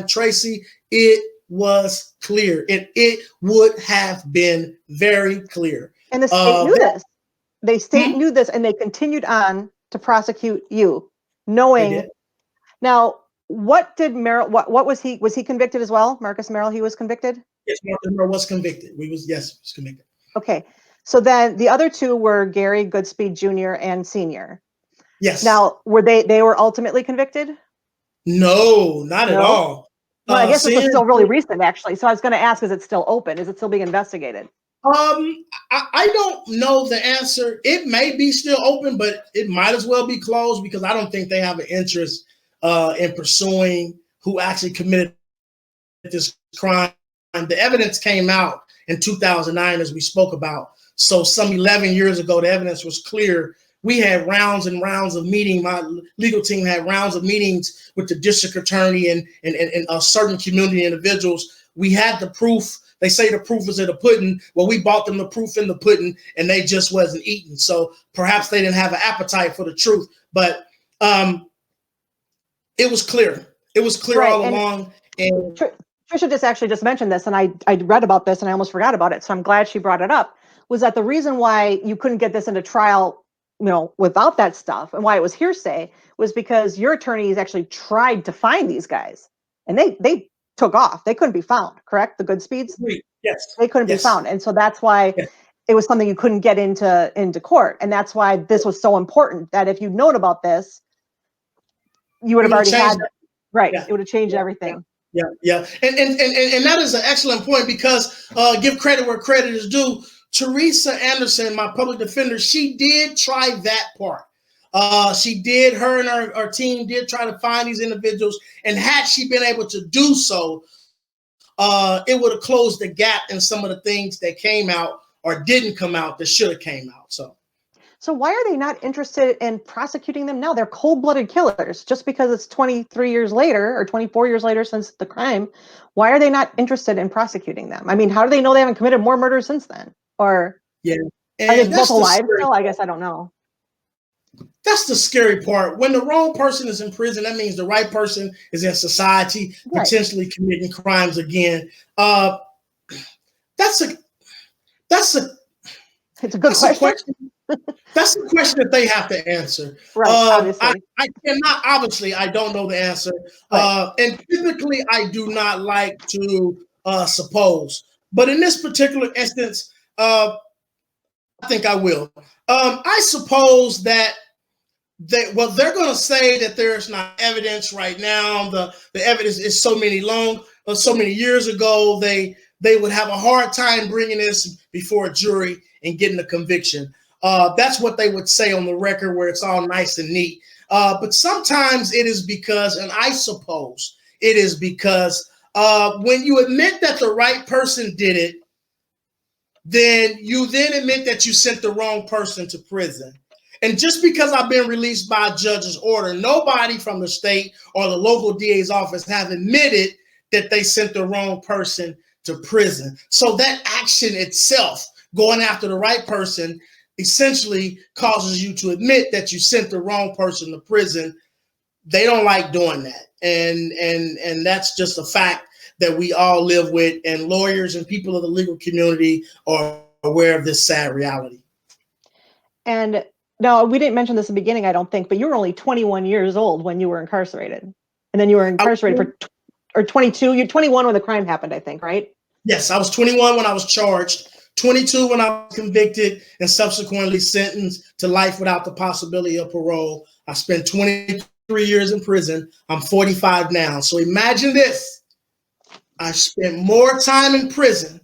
Tracy, it was clear, and it would have been very clear. And the state knew this. The state knew this, and they continued on to prosecute you, knowing. Now, what did Merrill? What was he? Was he convicted as well? Marcus Merrill, he was convicted. Yes, Marcus Merrill was convicted. He was convicted. Okay, so then the other two were Gary Goodspeed Jr. and Sr. Yes. Now, were they were ultimately convicted? No, not at all. Well, I guess this was still really recent, actually. So I was going to ask: is it still open? Is it still being investigated? I don't know the answer. It may be still open, but it might as well be closed, because I don't think they have an interest in pursuing who actually committed this crime. The evidence came out in 2009, as we spoke about. So some 11 years ago, the evidence was clear. We had rounds and rounds of meetings. My legal team had rounds of meetings with the district attorney and certain community individuals. We had the proof. They say the proof is in the pudding. Well, we bought them the proof in the pudding, and they just wasn't eating. So perhaps they didn't have an appetite for the truth. But it was clear. It was clear all along. And Tricia just mentioned this, and I read about this, and I almost forgot about it. So I'm glad she brought it up. Was that the reason why you couldn't get this into trial, without that stuff, and why it was hearsay, was because your attorneys actually tried to find these guys, and they took off. They couldn't be found, correct? The Goodspeeds? Yes. They couldn't be found. And so that's why it was something you couldn't get into court. And that's why this was so important, that if you'd known about this, you would have already had, it would have changed everything. Yeah. And that is an excellent point, because give credit where credit is due. Teresa Anderson, my public defender, she did try that part. She did, her and her team did try to find these individuals. And had she been able to do so, it would have closed the gap in some of the things that came out or didn't come out that should have came out. So why are they not interested in prosecuting them now? They're cold-blooded killers. Just because it's 23 years later or 24 years later since the crime, why are they not interested in prosecuting them? I mean, how do they know they haven't committed more murders since then? Or yeah, are they both alive still? I guess I don't know. That's the scary part. When the wrong person is in prison, that means the right person is in society, potentially committing crimes again. That's a good question. That's the question that they have to answer. Right, obviously. I cannot, obviously, I don't know the answer. Right. And typically, I do not like to suppose. But in this particular instance, I think I will. I suppose that they're going to say that there's not evidence right now. The evidence is so many years ago. They would have a hard time bringing this before a jury and getting a conviction. That's what they would say on the record, where it's all nice and neat. But sometimes it is because, and I suppose it is because when you admit that the right person did it, then you admit that you sent the wrong person to prison. And just because I've been released by a judge's order, nobody from the state or the local DA's office have admitted that they sent the wrong person to prison. So that action itself, going after the right person, essentially causes you to admit that you sent the wrong person to prison. They don't like doing that. And that's just a fact that we all live with, and lawyers and people of the legal community are aware of this sad reality. And no, we didn't mention this in the beginning, I don't think, but you were only 21 years old when you were incarcerated. And then you were incarcerated or 22, you're 21 when the crime happened, I think, right? Yes, I was 21 when I was charged, 22 when I was convicted, and subsequently sentenced to life without the possibility of parole. I spent 23 years in prison. I'm 45 now. So imagine this. I spent more time in prison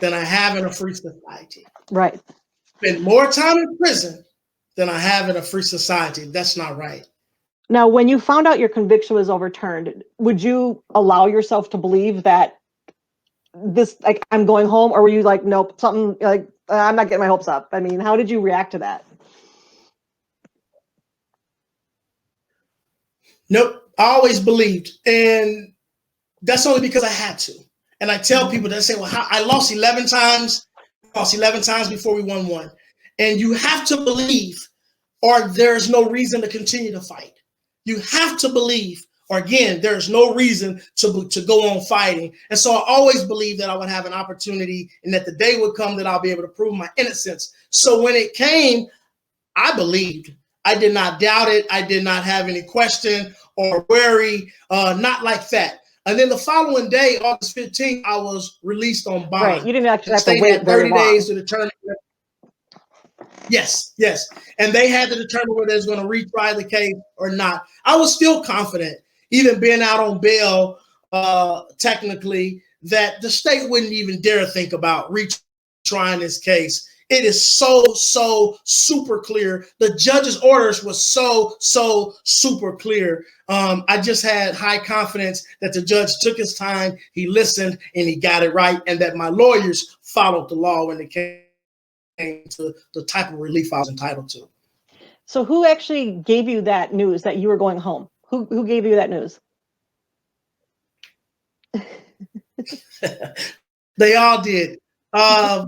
than I have in a free society. Right. Spent more time in prison than I have in a free society. That's not right. Now, when you found out your conviction was overturned, would you allow yourself to believe that this, like, I'm going home, or were you like, nope, something like, I'm not getting my hopes up? I mean, how did you react to that? Nope, I always believed. And that's only because I had to. And I tell people that say, well, I lost 11 times. Lost 11 times before we won one. And you have to believe, or there's no reason to continue to fight. You have to believe, or again, there's no reason to go on fighting. And so I always believed that I would have an opportunity and that the day would come that I'll be able to prove my innocence. So when it came, I believed. I did not doubt it. I did not have any question or worry, not like that. And then the following day, August 15th, I was released on bond. Right, you didn't actually have to wait 30 days to determine. Yes. And they had to determine whether they was going to retry the case or not. I was still confident, even being out on bail, technically, that the state wouldn't even dare think about retrying this case. It is so super clear. The judge's orders was so super clear. I just had high confidence that the judge took his time, he listened, and he got it right, and that my lawyers followed the law when it came to the type of relief I was entitled to. So who actually gave you that news that you were going home? Who gave you that news? They all did. I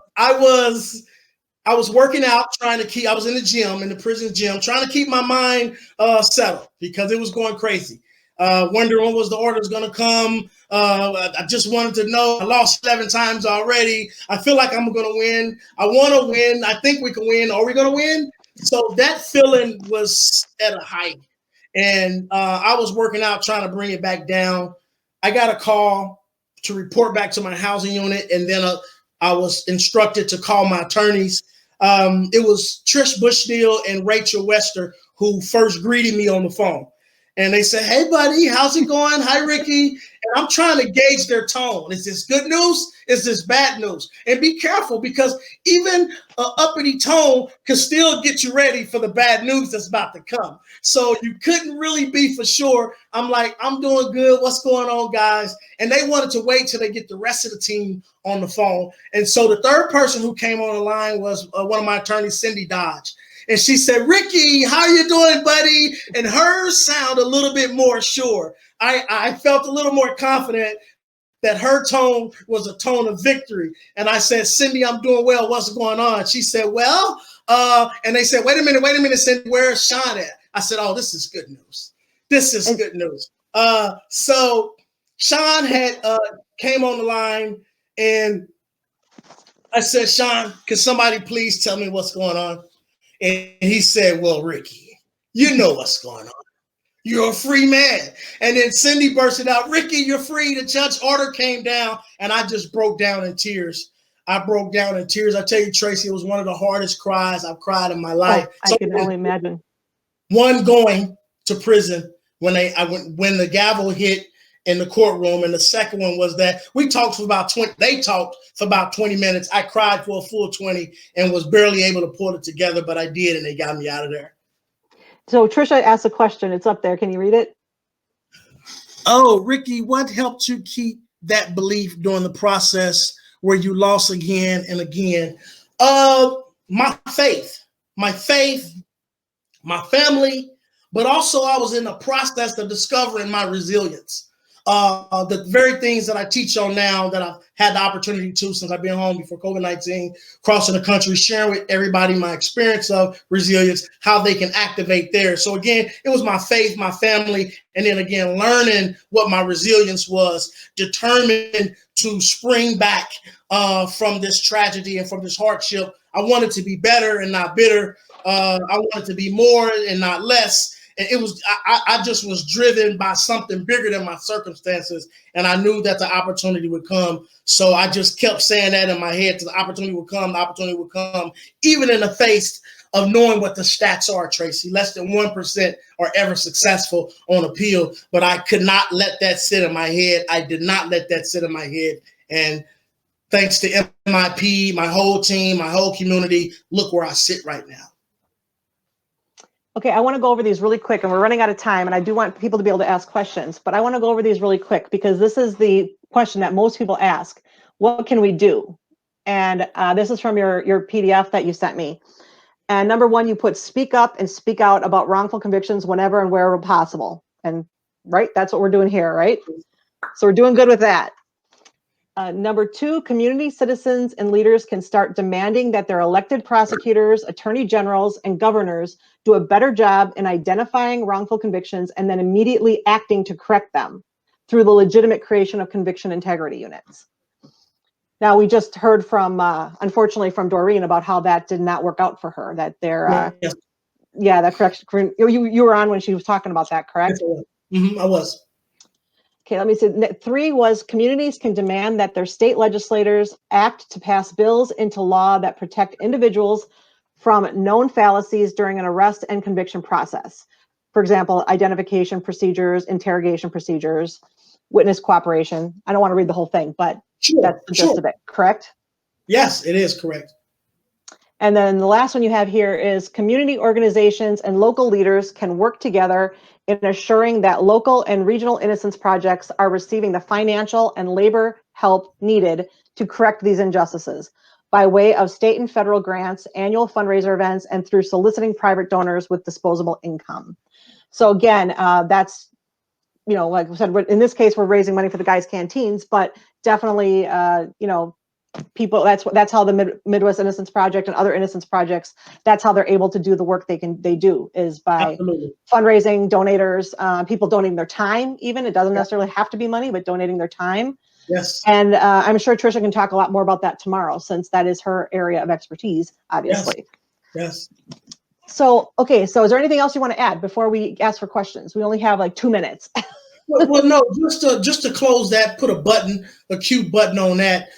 was working out, I was in the gym, in the prison gym, trying to keep my mind settled because it was going crazy. Wondering when was the orders going to come. I just wanted to know. I lost 11 times already. I feel like I'm going to win. I want to win. I think we can win. Are we going to win? So that feeling was at a height. And I was working out, trying to bring it back down. I got a call to report back to my housing unit. And then I was instructed to call my attorneys. It was Tricia Bushnell and Rachel Wester who first greeted me on the phone. And they say, hey, buddy, how's it going? Hi, Ricky. And I'm trying to gauge their tone. Is this good news? Is this bad news? And be careful, because even an uppity tone can still get you ready for the bad news that's about to come. So you couldn't really be for sure. I'm like, I'm doing good. What's going on, guys? And they wanted to wait till they get the rest of the team on the phone. And so the third person who came on the line was one of my attorneys, Cindy Dodge. And she said, Ricky, how you doing, buddy? And hers sound a little bit more sure. I felt a little more confident that her tone was a tone of victory. And I said, Cindy, I'm doing well. What's going on? She said, well, and they said, wait a minute, Cindy, where's Sean at? I said, oh, this is good news. This is good news. So Sean had came on the line, and I said, Sean, can somebody please tell me what's going on? And he said, well, Ricky, you know what's going on. You're a free man. And then Cindy bursted out, Ricky, you're free. The judge's order came down. And I just broke down in tears. I broke down in tears. I tell you, Tracy, it was one of the hardest cries I've cried in my life. I can only imagine. One, going to prison when the gavel hit in the courtroom, and the second one was that they talked for about 20 minutes. I cried for a full 20 and was barely able to pull it together, but I did, and they got me out of there. So Tricia asked a question. It's up there. Can you read it? Oh, Ricky, what helped you keep that belief during the process where you lost again and again? My faith, my family, but also I was in the process of discovering my resilience. The very things that I teach on now that I've had the opportunity to since I've been home before COVID-19, crossing the country, sharing with everybody my experience of resilience, how they can activate theirs. So again, it was my faith, my family, and then again, learning what my resilience was, determined to spring back from this tragedy and from this hardship. I wanted to be better and not bitter. I wanted to be more and not less. And it was, I just was driven by something bigger than my circumstances. And I knew that the opportunity would come. So I just kept saying that in my head, the opportunity would come, even in the face of knowing what the stats are, Tracy. Less than 1% are ever successful on appeal. But I could not let that sit in my head. I did not let that sit in my head. And thanks to MIP, my whole team, my whole community, look where I sit right now. Okay, I want to go over these really quick, and we're running out of time, and I do want people to be able to ask questions, but I want to go over these really quick because this is the question that most people ask. What can we do? And this is from your PDF that you sent me. And number one, you put speak up and speak out about wrongful convictions whenever and wherever possible. And right, that's what we're doing here, right? So we're doing good with that. Number two, community citizens and leaders can start demanding that their elected prosecutors, attorney generals, and governors do a better job in identifying wrongful convictions and then immediately acting to correct them through the legitimate creation of conviction integrity units. Now, we just heard from, unfortunately, from Doreen about how that did not work out for her, that they're, yeah, that correction, you were on when she was talking about that, correct? Mm-hmm, I was. Okay, let me see. 3 was communities can demand that their state legislators act to pass bills into law that protect individuals from known fallacies during an arrest and conviction process. For example, identification procedures, interrogation procedures, witness cooperation. I don't want to read the whole thing, but that's the gist of it, correct? Yes, it is correct. And then the last one you have here is community organizations and local leaders can work together in assuring that local and regional innocence projects are receiving the financial and labor help needed to correct these injustices by way of state and federal grants, annual fundraiser events, and through soliciting private donors with disposable income. So again, that's, you know, like we said, in this case, we're raising money for the guys' canteens, but definitely, you know, people, that's how the Midwest Innocence Project and other innocence projects, that's how they're able to do the work they do is by fundraising, donators, people donating their time even. It doesn't necessarily have to be money, but donating their time. Yes. And I'm sure Tricia can talk a lot more about that tomorrow, since that is her area of expertise, obviously. Yes. So, okay, so is there anything else you want to add before we ask for questions? We only have like 2 minutes. well, no, just to close that, put a cute button on that.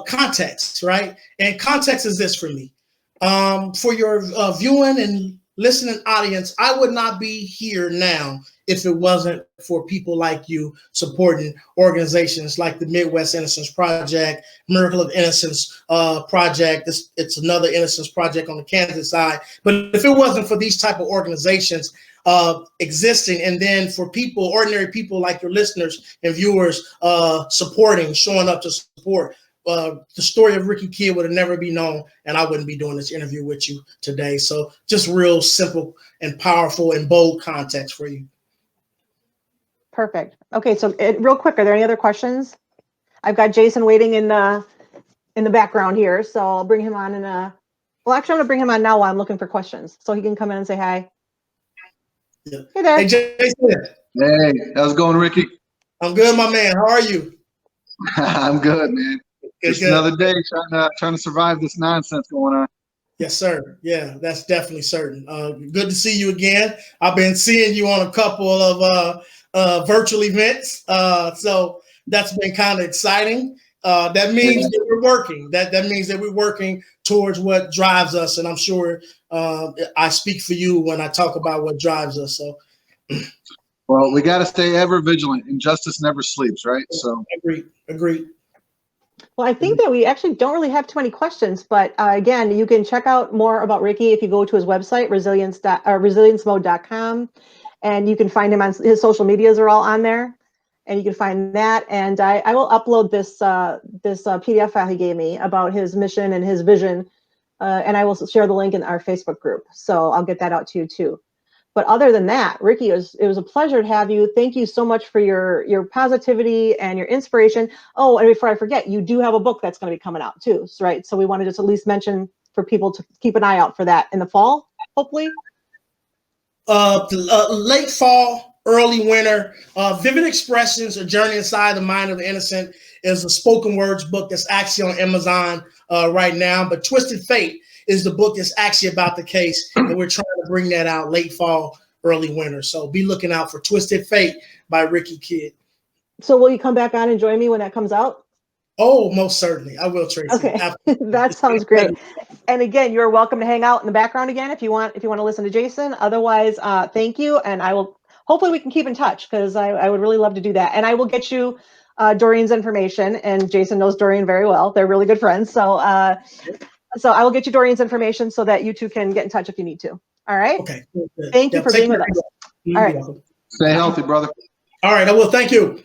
Context, right? And context is this for me. For your viewing and listening audience, I would not be here now if it wasn't for people like you supporting organizations like the Midwest Innocence Project, Miracle of Innocence Project. It's another Innocence Project on the Kansas side. But if it wasn't for these type of organizations existing, and then for people, ordinary people like your listeners and viewers supporting, showing up to support, the story of Ricky Kidd would have never been known, and I wouldn't be doing this interview with you today. So just real simple and powerful and bold context for you. Perfect. Okay, so real quick, are there any other questions? I've got Jason waiting in the background here, so I'll bring him on. Well, actually, I'm gonna bring him on now while I'm looking for questions, so he can come in and say hi. Yeah. Hey there. Hey, Jason. Hey, how's it going, Ricky? I'm good, my man. How are you? I'm good, man. Just another day trying to survive this nonsense going on. Yes, sir. Yeah, that's definitely certain. Good to see you again. I've been seeing you on a couple of virtual events, so that's been kind of exciting. That means that we're working. That means that we're working towards what drives us, and I'm sure I speak for you when I talk about what drives us. So, well, we got to stay ever vigilant, and justice never sleeps, right? So, agreed. Well, I think that we actually don't really have too many questions, but again, you can check out more about Ricky if you go to his website, resilience.com, and you can find him on his social medias are all on there, and you can find that. And I will upload this PDF file he gave me about his mission and his vision, and I will share the link in our Facebook group. So I'll get that out to you too. But other than that, Ricky, it was a pleasure to have you. Thank you so much for your positivity and your inspiration. Oh, and before I forget, you do have a book that's going to be coming out too, right? So we want to just at least mention for people to keep an eye out for that in the fall, hopefully. Late fall, early winter. Vivid Expressions: A Journey Inside the Mind of the Innocent is a spoken words book that's actually on Amazon right now. But Twisted Fate is the book that's actually about the case, and we're trying to bring that out late fall, early winter. So be looking out for Twisted Fate by Ricky Kidd. So will you come back on and join me when that comes out? Oh, most certainly. I will, Tracy. Okay, that sounds great. And again, you're welcome to hang out in the background again if you want to listen to Jason. Otherwise, thank you, and hopefully we can keep in touch, because I would really love to do that. And I will get you Doreen's information, and Jason knows Doreen very well. They're really good friends. So I will get you Doreen's information so that you two can get in touch if you need to. All right. Okay. Thank you for being with us. All right. Stay healthy, brother. All right. I will. Thank you.